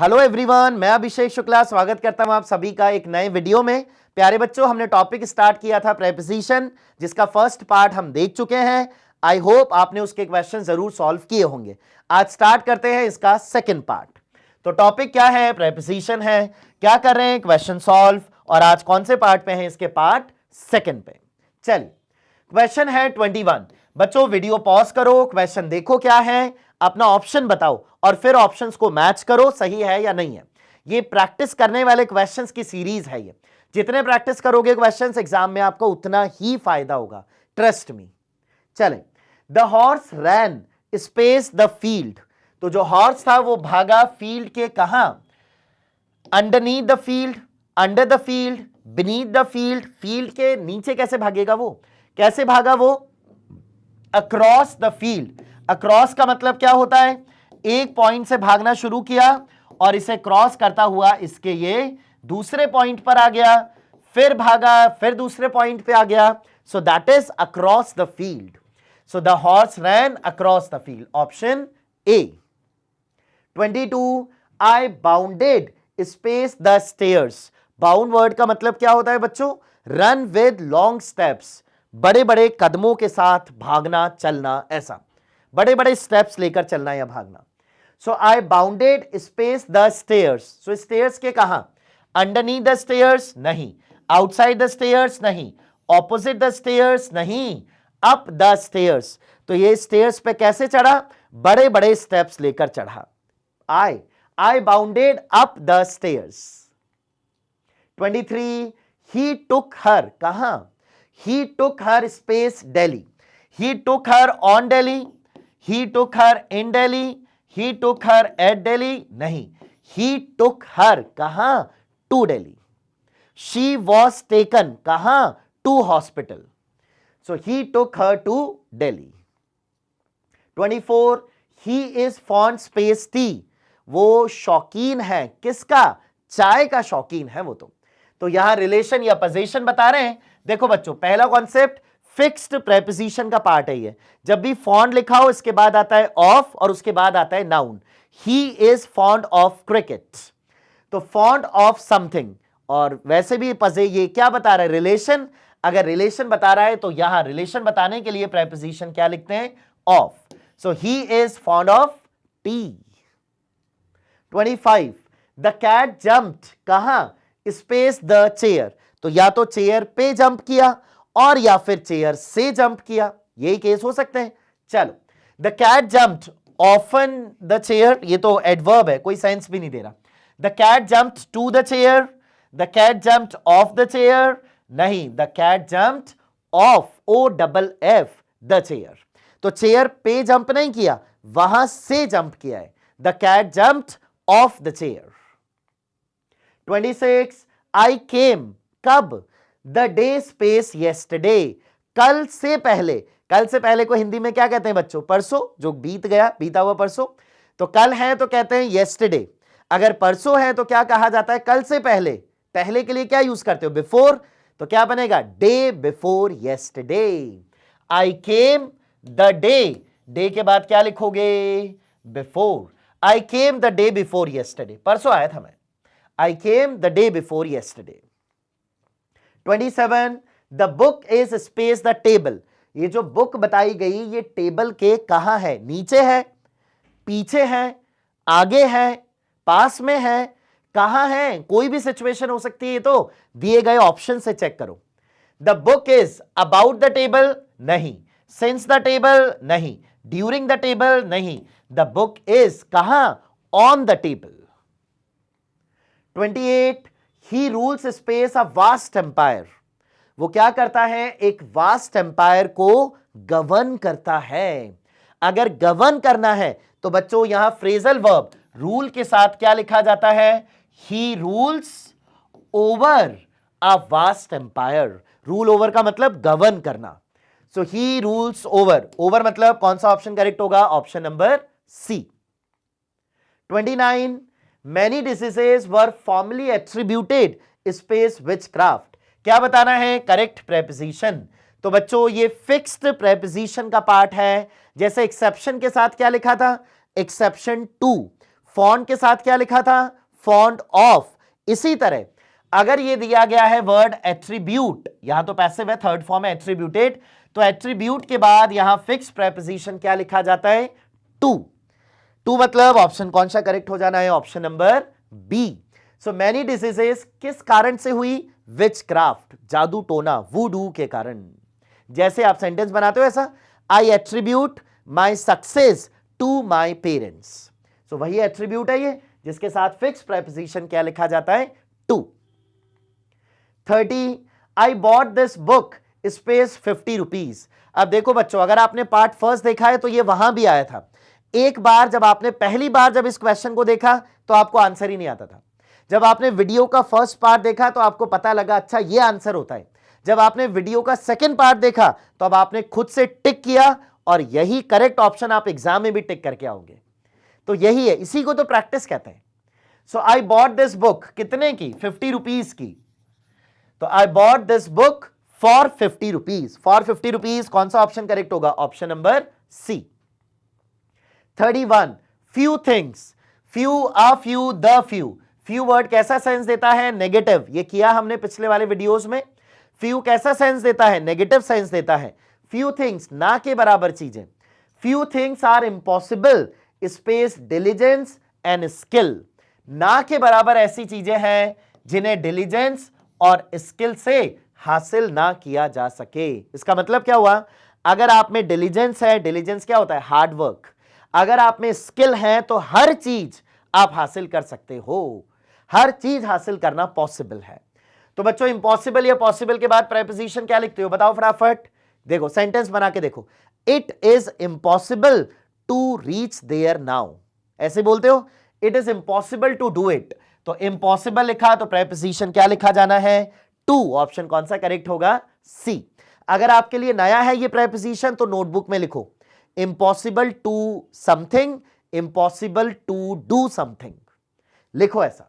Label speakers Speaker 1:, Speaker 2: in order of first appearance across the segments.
Speaker 1: Hello everyone, मैं अभिषेक शुक्ला स्वागत करता हूं आप सभी का एक नए वीडियो में। प्यारे बच्चों, हमने टॉपिक स्टार्ट किया था प्रेपोजिशन, जिसका फर्स्ट पार्ट हम देख चुके हैं। आई होप आपने उसके क्वेश्चन जरूर सॉल्व किए होंगे। आज स्टार्ट करते हैं इसका सेकंड पार्ट। तो टॉपिक क्या है? प्रेपोजिशन है। क्या कर रहे हैं? Question solve. और आज कौन से पार्ट पे हैं? इसके पार्ट सेकंड पे। चलिए, क्वेश्चन है 21। बच्चों वीडियो पॉज करो, क्वेश्चन देखो क्या है, अपना ऑप्शन बताओ और फिर ऑप्शंस को मैच करो, सही है या नहीं है। ये प्रैक्टिस करने वाले क्वेश्चंस की सीरीज है। ये जितने प्रैक्टिस करोगे क्वेश्चंस एग्जाम में, आपको उतना ही फायदा होगा, ट्रस्ट मी। चलें, the horse ran space the field. तो जो हॉर्स था वो भागा फील्ड के कहां? Underneath the field, under the field, beneath the field. Field के नीचे कैसे भागेगा वो? कैसे भागा वो? Across the field. अक्रॉस का मतलब क्या होता है? एक पॉइंट से भागना शुरू किया और इसे क्रॉस करता हुआ इसके ये दूसरे पॉइंट पर आ गया, फिर भागा, फिर दूसरे पॉइंट पे आ गया। So that is across the field. So the horse ran across the field, option A. 22, I bounded space the stairs. Bound word का मतलब क्या होता है बच्चों? रन विद लॉन्ग स्टेप्स, बड़े बड़े कदमों के साथ भागना, चलना, ऐसा बड़े बड़े स्टेप्स लेकर चलना या भागना। So I bounded space the stairs. So stairs के कहां? अंडरनीथ द स्टेयर्स नहीं, आउटसाइड द स्टेयर्स नहीं, ऑपोजिट द स्टेयर्स नहीं, अप द स्टेयर्स। तो ये स्टेयर्स पे कैसे चढ़ा? बड़े बड़े स्टेप्स लेकर चढ़ा। I bounded up the stairs. 23, he took her कहां? He took her space Delhi. He took her on Delhi, he took her in Delhi, he took her at Delhi नहीं, ही टुक हर कहां? To Delhi. She was taken कहां? To hospital. So he took her to Delhi. 24, he is fond space tea. वो शौकीन है किसका? चाय का शौकीन है वो। तो यहां रिलेशन या पोजीशन बता रहे हैं। देखो बच्चों, पहला कॉन्सेप्ट फिक्स्ड प्रेपोजिशन का पार्ट है ये। जब भी फॉन्ड लिखा हो, इसके बाद आता है ऑफ और उसके बाद आता है noun. He is fond of cricket, तो फॉन्ड ऑफ समथिंग। और वैसे भी ये क्या बता रहा है? रिलेशन। अगर रिलेशन बता रहा है तो यहां रिलेशन बताने के लिए प्रेपोजिशन क्या लिखते हैं? Of. So he is fond of tea. 25, the cat jumped कहां? Space the chair. तो या तो चेयर पे जंप किया और या फिर चेयर से जंप किया, यही केस हो सकते हैं। चलो, the cat jumped often the chair, ये तो एडवर्ब है, कोई सेंस भी नहीं दे रहा। The cat jumped to the chair, the cat jumped off the chair नहीं, the cat jumped off, O double F, the chair. तो चेयर पे जंप नहीं किया, वहां से जंप किया है। The cat jumped off the chair. 26, I came कब? द डे स्पेस येस्टरडे, कल से पहले। कल से पहले को हिंदी में क्या कहते हैं बच्चों? परसों, जो बीत गया, बीता हुआ परसों। तो कल है तो कहते हैं येस्टरडे। अगर परसों है तो क्या कहा जाता है? कल से पहले। पहले के लिए क्या यूज करते हो? बिफोर। तो क्या बनेगा? Day before yesterday. I came the day, day के बाद क्या लिखोगे? Before. I came the day before yesterday, परसों आया था मैं। I came the day before yesterday. 27, the book is space the table. ये जो बुक बताई गई, ये टेबल के कहां है? नीचे है, पीछे है, आगे है, पास में है, कहां है? कोई भी सिचुएशन हो सकती है, तो दिए गए ऑप्शन से चेक करो। The book is about the table नहीं, सिंस द टेबल नहीं, ड्यूरिंग द टेबल नहीं, द बुक इज कहां? On the table. 28, he rules space a vast empire. वो क्या करता है? एक वास्ट एम्पायर को गवर्न करता है। अगर गवर्न करना है तो बच्चों यहां फ्रेजल वर्ब रूल के साथ क्या लिखा जाता है? He rules over a vast empire. Rule over का मतलब गवर्न करना। So he rules over, over मतलब कौन सा ऑप्शन करेक्ट होगा? Option number C. 29, Many diseases were formerly attributed space witchcraft. क्या बताना है? Correct preposition. तो बच्चों ये फिक्स्ड प्रेपोजिशन का पार्ट है। जैसे एक्सेप्शन के साथ क्या लिखा था? एक्सेप्शन टू फॉन्ट के साथ क्या लिखा था, फॉन्ट ऑफ। इसी तरह अगर ये दिया गया है वर्ड एट्रीब्यूट, यहां तो पैसिव है, थर्ड फॉर्म है एट्रीब्यूटेड, तो एट्रीब्यूट के बाद यहां फिक्स प्रेपोजिशन क्या लिखा जाता है, टू। टू मतलब ऑप्शन कौन सा करेक्ट हो जाना है, option number B. So many diseases किस कारण से हुई, विच क्राफ्ट, जादू टोना, वुडू के कारण। जैसे आप सेंटेंस बनाते हो ऐसा, I attribute my success to my parents. So वही एट्रीब्यूट है ये, जिसके साथ फिक्स प्रेपोजिशन क्या लिखा जाता है, to. 30 I bought this book space 50 rupees. अब देखो बच्चों, अगर आपने पार्ट फर्स्ट देखा है तो ये वहां भी आया था। एक बार जब आपने पहली बार जब इस क्वेश्चन को देखा तो आपको आंसर ही नहीं आता था। जब आपने वीडियो का फर्स्ट पार्ट देखा तो आपको पता लगा अच्छा ये आंसर होता है। जब आपने वीडियो का सेकंड पार्ट देखा तो अब आपने खुद से टिक किया और यही करेक्ट ऑप्शन आप एग्जाम में भी टिक करके आओगे। तो यही है, इसी को तो प्रैक्टिस कहते हैं। So I bought this book, कितने की, 50 रुपीज की। तो I bought this book for 50 rupees. For 50 rupees कौन सा ऑप्शन करेक्ट होगा, option number C. 31 few things, few, a few, the few. Few word कैसा सेंस देता है, नेगेटिव। ये किया हमने पिछले वाले वीडियोस में। फ्यू कैसा सेंस देता है, नेगेटिव सेंस देता है। फ्यू थिंग्स ना के बराबर चीजें। Few things are impossible space diligence and skill. ना के बराबर ऐसी चीजें हैं जिन्हें डिलीजेंस और स्किल से हासिल ना किया जा सके। इसका मतलब क्या हुआ, अगर आप में डिलीजेंस है, डिलीजेंस क्या होता है, हार्ड वर्क। अगर आप में स्किल है तो हर चीज आप हासिल कर सकते हो, हर चीज हासिल करना पॉसिबल है। तो बच्चों इंपॉसिबल या पॉसिबल के बाद प्रेपोजिशन क्या लिखते हो, बताओ फटाफट। देखो सेंटेंस बना के देखो, it is impossible to reach there now, ऐसे बोलते हो, it is impossible to do it. तो इम्पॉसिबल लिखा तो प्रेपोजिशन क्या लिखा जाना है, टू। ऑप्शन कौन सा करेक्ट होगा, सी। अगर आपके लिए नया है ये प्रेपोजिशन तो नोटबुक में लिखो, impossible to something, impossible to do something, लिखो ऐसा।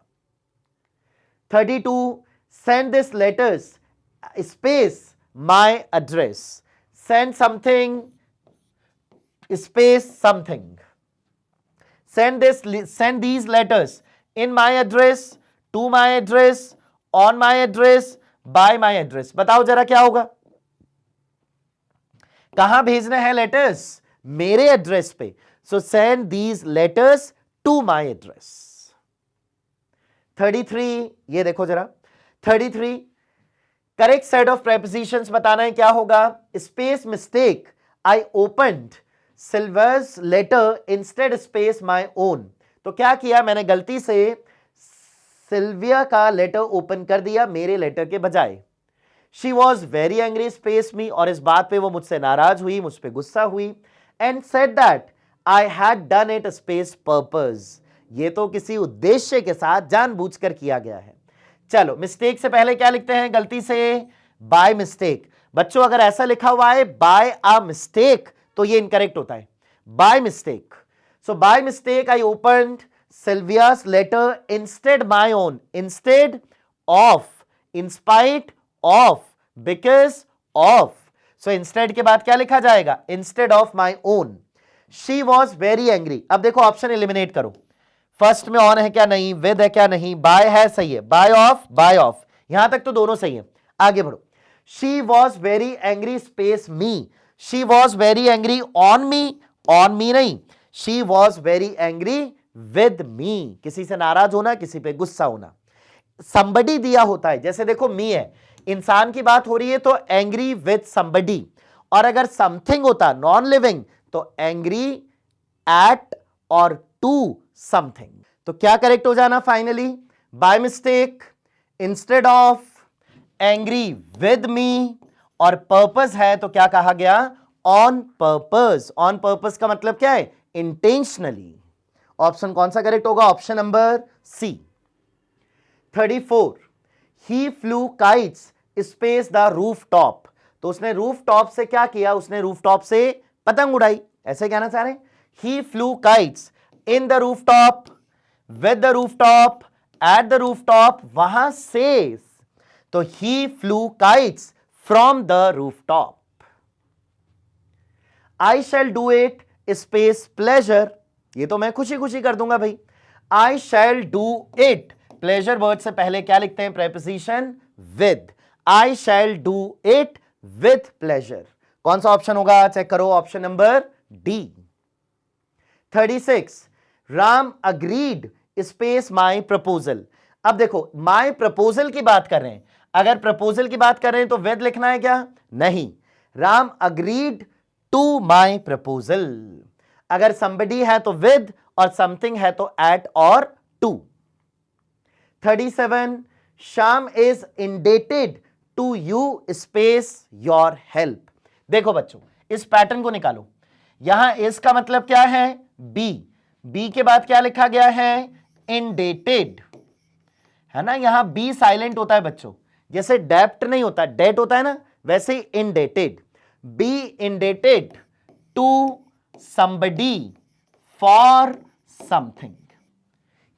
Speaker 1: 32 send this letters space my address, send something space something, send these letters in my address, to my address, on my address, by my address। बताओ जरा क्या होगा, कहां भेजने हैं letters, मेरे एड्रेस पे। So send these letters to my address. 33 ये देखो जरा, 33 करेक्ट सेट ऑफ प्रेपोजिशंस बताना है, क्या होगा, space mistake I opened silvers letter instead space my own. तो क्या किया मैंने, गलती से सिल्विया का लेटर ओपन कर दिया मेरे लेटर के बजाय। She was very angry space me, और इस बात पे वो मुझसे नाराज हुई, मुझ पे गुस्सा हुई। And said that I had done it space purpose, ये तो किसी उद्देश्य के साथ जानबूझकर किया गया है। चलो मिस्टेक से पहले क्या लिखते हैं, गलती से बाय मिस्टेक। बच्चों अगर ऐसा लिखा हुआ है बाय अ मिस्टेक तो ये इनकरेक्ट होता है, by mistake. So by mistake I opened Sylvia's letter instead my own, instead of, in spite of, because of. So instead के बाद क्या लिखा जाएगा, instead of my own. She was very angry. अब देखो ऑप्शन एलिमिनेट करो, first में on है क्या नहीं, विद है क्या नहीं, बाय है सही है, बाय ऑफ, यहां तक तो दोनों सही है। आगे बढ़ो, she was very angry space me, she was very angry on me नहीं, she was very angry with me, किसी से नाराज होना, किसी पे गुस्सा होना। somebody दिया होता है, जैसे देखो मी है, इंसान की बात हो रही है तो एंग्री विद somebody, और अगर समथिंग होता नॉन लिविंग तो एंग्री एट और टू समथिंग। तो क्या करेक्ट हो जाना finally, by mistake, instead of, angry with मी, और पर्पस है तो क्या कहा गया, ऑन पर्पस। ऑन पर्पस का मतलब क्या है, इंटेंशनली। ऑप्शन कौन सा करेक्ट होगा, option number C. 34 he flew kites space the roof top. तो उसने रूफ टॉप से क्या किया, उसने रूफ टॉप से पतंग उड़ाई, ऐसे कहना चाह रहे हैं। He flew kites in the roof top, with the roof top, at the roof top, वहां से। तो he flew kites from the roof top. I shall do it space pleasure, ये तो मैं खुशी खुशी कर दूंगा भाई। I shall do it, pleasure word से पहले क्या लिखते हैं? Preposition with. I shall do it with pleasure. कौन सा ऑप्शन होगा? चेक करो, option number D. 36 Ram agreed space माई प्रपोजल। अब देखो, माई प्रपोजल की बात कर रहे हैं, अगर प्रपोजल की बात कर रहे हैं तो विद लिखना है क्या? नहीं, Ram agreed to my proposal. अगर somebody है तो विद और समथिंग है तो एट और to. 37 Shyam is indebted to you space your help. देखो बच्चों, इस पैटर्न को निकालो। यहां इस का मतलब क्या है? बी। बी के बाद क्या लिखा गया है? इंडेटेड, है ना। यहां बी साइलेंट होता है बच्चों, जैसे डेप्ट नहीं होता, डेट होता है ना, वैसे ही indebted. Be indebted to somebody for something,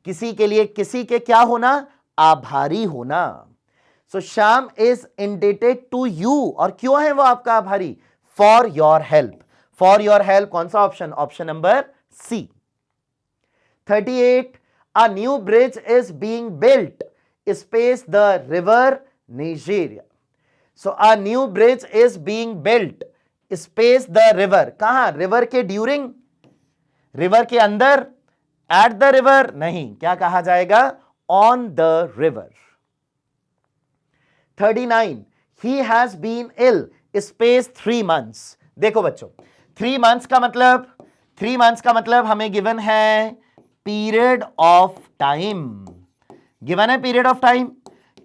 Speaker 1: किसी के लिए, किसी के क्या होना? आभारी होना। So Shyam is indebted to you, और क्यों है वो आपका आभारी? For your help. For your help कौन सा option? Option number C. 38 a new bridge is being built space the river Nigeria. So a new bridge is being built space the river. कहां? River के during, river के अंदर, at the river नहीं, क्या कहा जाएगा? On the river. 39 he has been ill space 3 months। देखो बच्चों, 3 months का मतलब, 3 months का मतलब हमें गिवन है पीरियड ऑफ टाइम। गिवन है पीरियड ऑफ टाइम।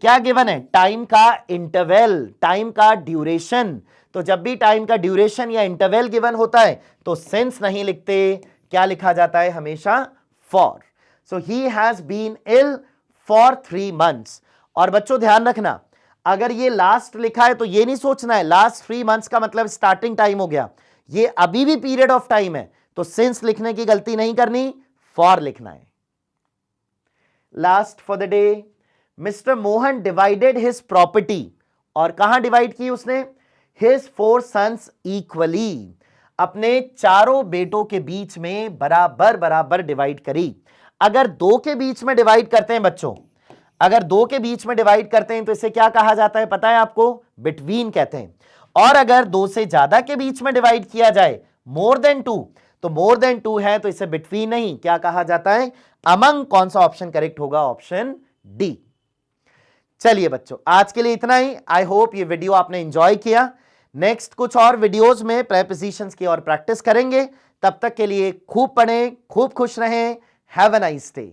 Speaker 1: क्या गिवन है? टाइम का इंटरवल, टाइम का ड्यूरेशन। तो जब भी टाइम का ड्यूरेशन या इंटरवल गिवन होता है तो सिंस नहीं लिखते, क्या लिखा जाता है? हमेशा for. So he has been ill for 3 months। और बच्चों ध्यान रखना, अगर ये लास्ट लिखा है तो ये नहीं सोचना है लास्ट 3 months का मतलब स्टार्टिंग टाइम हो गया, ये अभी भी पीरियड ऑफ टाइम है, तो सिंस लिखने की गलती नहीं करनी, फॉर लिखना है। Last for the day, mister Mohan divided his property, और कहां डिवाइड की उसने? हिज 4 sons इक्वली, अपने चारों बेटों के बीच में बराबर बराबर डिवाइड करी। अगर 2 के बीच में डिवाइड करते हैं बच्चों, अगर 2 के बीच में डिवाइड करते हैं तो इसे क्या कहा जाता है पता है आपको? बिटवीन कहते हैं। और अगर 2 से ज्यादा के बीच में डिवाइड किया जाए, मोर देन 2, तो मोर देन 2 है तो इसे बिटवीन नहीं, क्या कहा जाता है? अमंग। कौन सा ऑप्शन करेक्ट होगा? Option D. चलिए बच्चों, आज के लिए इतना ही। आई होप ये वीडियो आपने एंजॉय किया। नेक्स्ट कुछ और वीडियोस में प्रेपोजिशंस की और प्रैक्टिस करेंगे। तब तक के लिए खूब पढ़ें, खूब खुश रहें। Have a nice day.